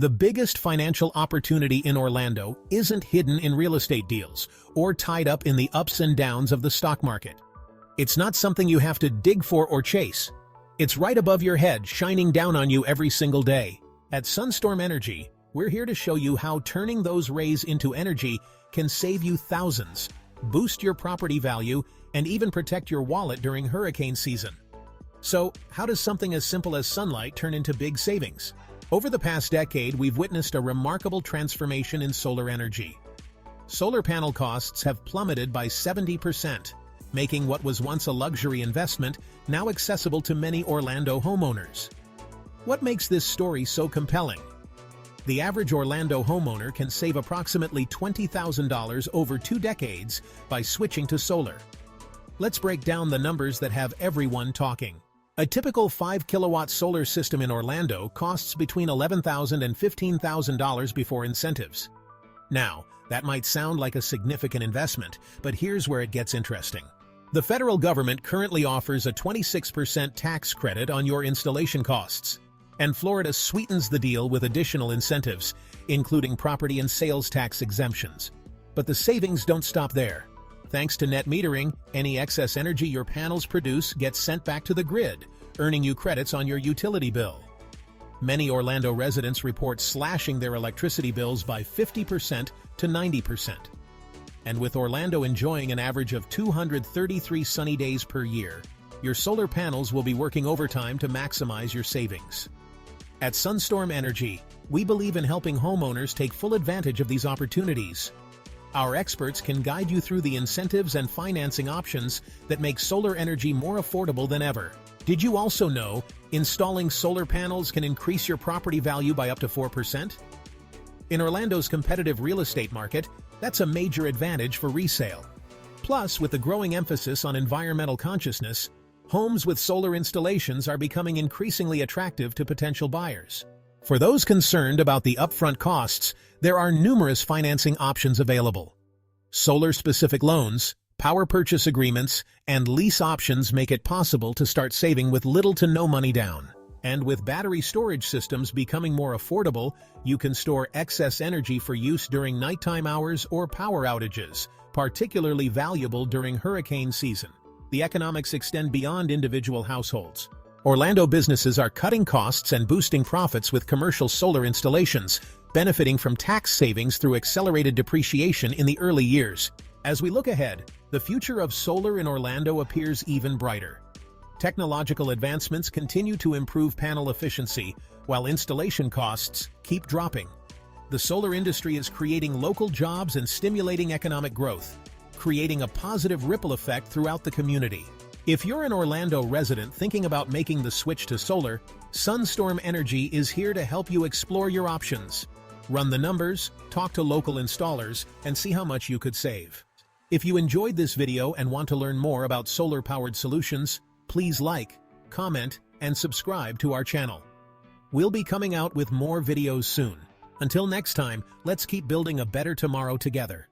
The biggest financial opportunity in Orlando isn't hidden in real estate deals or tied up in the ups and downs of the stock market. It's not something you have to dig for or chase. It's right above your head, shining down on you every single day. At Sunstorm Energy, we're here to show you how turning those rays into energy can save you thousands, boost your property value, and even protect your wallet during hurricane season. So, how does something as simple as sunlight turn into big savings? Over the past decade, we've witnessed a remarkable transformation in solar energy. Solar panel costs have plummeted by 70%, making what was once a luxury investment now accessible to many Orlando homeowners. What makes this story so compelling? The average Orlando homeowner can save approximately $20,000 over 2 decades by switching to solar. Let's break down the numbers that have everyone talking. A typical 5-kilowatt solar system in Orlando costs between $11,000 and $15,000 before incentives. Now, that might sound like a significant investment, but here's where it gets interesting. The federal government currently offers a 26% tax credit on your installation costs, and Florida sweetens the deal with additional incentives, including property and sales tax exemptions. But the savings don't stop there. Thanks to net metering, any excess energy your panels produce gets sent back to the grid, earning you credits on your utility bill. Many Orlando residents report slashing their electricity bills by 50% to 90%. And with Orlando enjoying an average of 233 sunny days per year, your solar panels will be working overtime to maximize your savings. At Sunstorm Energy, we believe in helping homeowners take full advantage of these opportunities. Our experts can guide you through the incentives and financing options that make solar energy more affordable than ever. Did you also know installing solar panels can increase your property value by up to 4%? In Orlando's competitive real estate market, that's a major advantage for resale. Plus, with the growing emphasis on environmental consciousness, homes with solar installations are becoming increasingly attractive to potential buyers. For those concerned about the upfront costs, there are numerous financing options available. Solar-specific loans, power purchase agreements, and lease options make it possible to start saving with little to no money down. And with battery storage systems becoming more affordable, you can store excess energy for use during nighttime hours or power outages, particularly valuable during hurricane season. The economics extend beyond individual households. Orlando businesses are cutting costs and boosting profits with commercial solar installations, benefiting from tax savings through accelerated depreciation in the early years. As we look ahead, the future of solar in Orlando appears even brighter. Technological advancements continue to improve panel efficiency, while installation costs keep dropping. The solar industry is creating local jobs and stimulating economic growth, creating a positive ripple effect throughout the community. If you're an Orlando resident thinking about making the switch to solar, Sunstorm Energy is here to help you explore your options. Run the numbers, talk to local installers, and see how much you could save. If you enjoyed this video and want to learn more about solar-powered solutions, please like, comment, and subscribe to our channel. We'll be coming out with more videos soon. Until next time, let's keep building a better tomorrow together.